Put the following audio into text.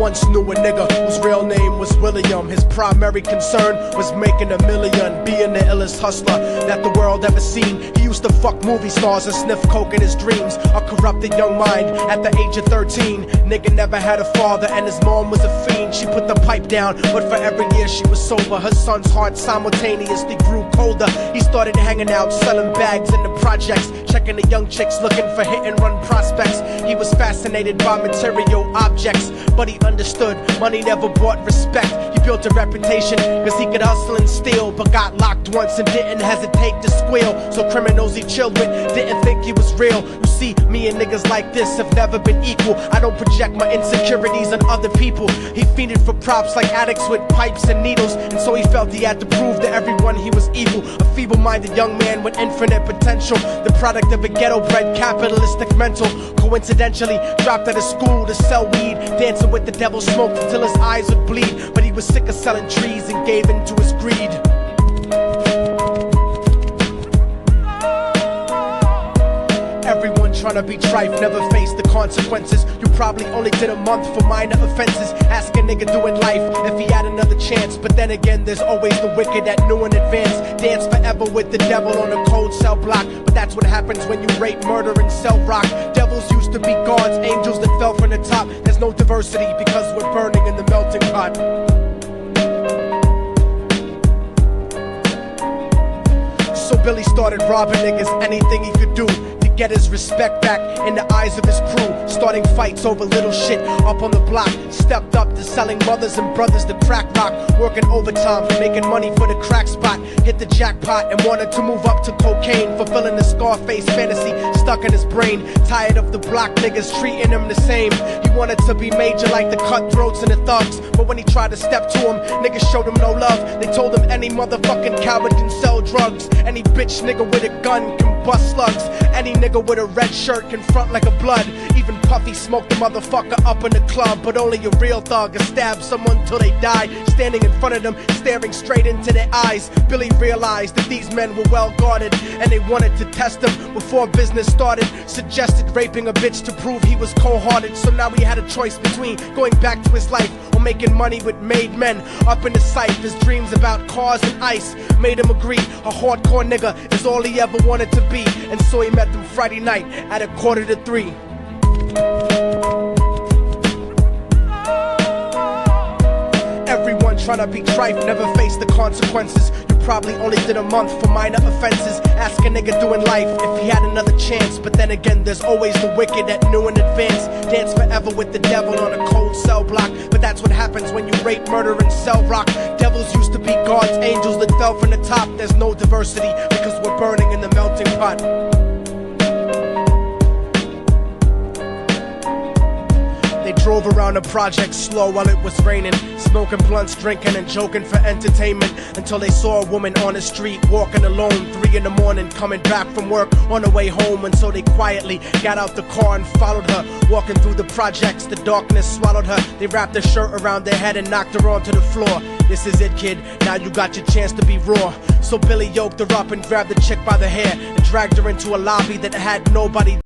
once knew a nigga whose real name was William. His primary concern was making $1 million, being the illest hustler that the world ever seen. He used to fuck movie stars and sniff coke in his dreams. A corrupted young mind at the age of 13. Nigga never had a father and his mom was a fiend. She put the pipe down, but for every year she was sober, her son's heart simultaneously grew colder. He started hanging out, selling bags in the projects, checking the young chicks looking for hit and run prospects. He was fascinated by material objects, but he understood money never brought respect. He built a reputation cause he could hustle and steal, but got locked once and didn't hesitate to squeal. So criminals he chilled with didn't think he was real. You see, me and niggas like this have never been equal. I don't project my insecurities on other people. He fiended for props like addicts with pipes and needles, and so he felt he had to prove to everyone he was evil. A feeble-minded young man with infinite potential, the product of a ghetto-bred capitalistic mental. Coincidentally dropped out of school to sell weed, dancing with the devil, smoked until his eyes would bleed. But he was sick of selling trees and gave in to his greed. Everyone tryna be trife, never face the consequences. You probably only did a month for minor offenses. Ask a nigga doing life if he had another chance. But then again, there's always the wicked that knew in advance. Dance forever with the devil on a cold cell block. But that's what happens when you rape, murder, and sell rock. Devils used to be gods, angels that fell from the top. There's no diversity because we're burning in the melting pot. So Billy started robbing niggas, anything he could do to get his respect back in the eyes of his crew. Starting fights over little shit up on the block. Stepped up to selling mothers and brothers to crack rock. Working overtime, making money for the crack spot. Hit the jackpot and wanted to move up to cocaine, fulfilling the Scarface fantasy stuck in his brain. Tired of the block niggas treating him the same. He wanted to be major like the cutthroats and the thugs, but when he tried to step to him, niggas showed him no love. They told him any motherfucking coward can sell drugs. Any bitch nigga with a gun can bust slugs. Any nigga with a red shirt can front like a blood. Even Puffy smoked the motherfucker up in the club. But only a real thug can stab someone till they die. Standing in front of them, staring straight into their eyes, Billy realized that these men were well guarded, and they wanted to test him before business started. Suggested raping a bitch to prove he was cold-hearted. So now he had a choice between going back to his life or making money with made men. Up in the sight, his dreams about cars and ice made him agree a hardcore nigga is all he ever wanted to be. And so he met them Friday night at 2:45. Everyone tryna be trife, never face the consequences. You probably only did a month for minor offenses. Ask a nigga doing life if he had another chance. But then again, there's always the wicked that knew in advance. Dance forever with the devil on a cold cell block. But that's what happens when you rape, murder, and sell rock. Devils used to be gods, angels that fell from the top. There's no diversity because we're burning in the melting pot. They drove around the project slow while it was raining, smoking blunts, drinking and joking for entertainment, until they saw a woman on the street walking alone, 3 in the morning, coming back from work on the way home. And so they quietly got out the car and followed her. Walking through the projects, the darkness swallowed her. They wrapped her shirt around their head and knocked her onto the floor. This is it, kid, now you got your chance to be raw. So Billy yoked her up and grabbed the chick by the hair and dragged her into a lobby that had nobody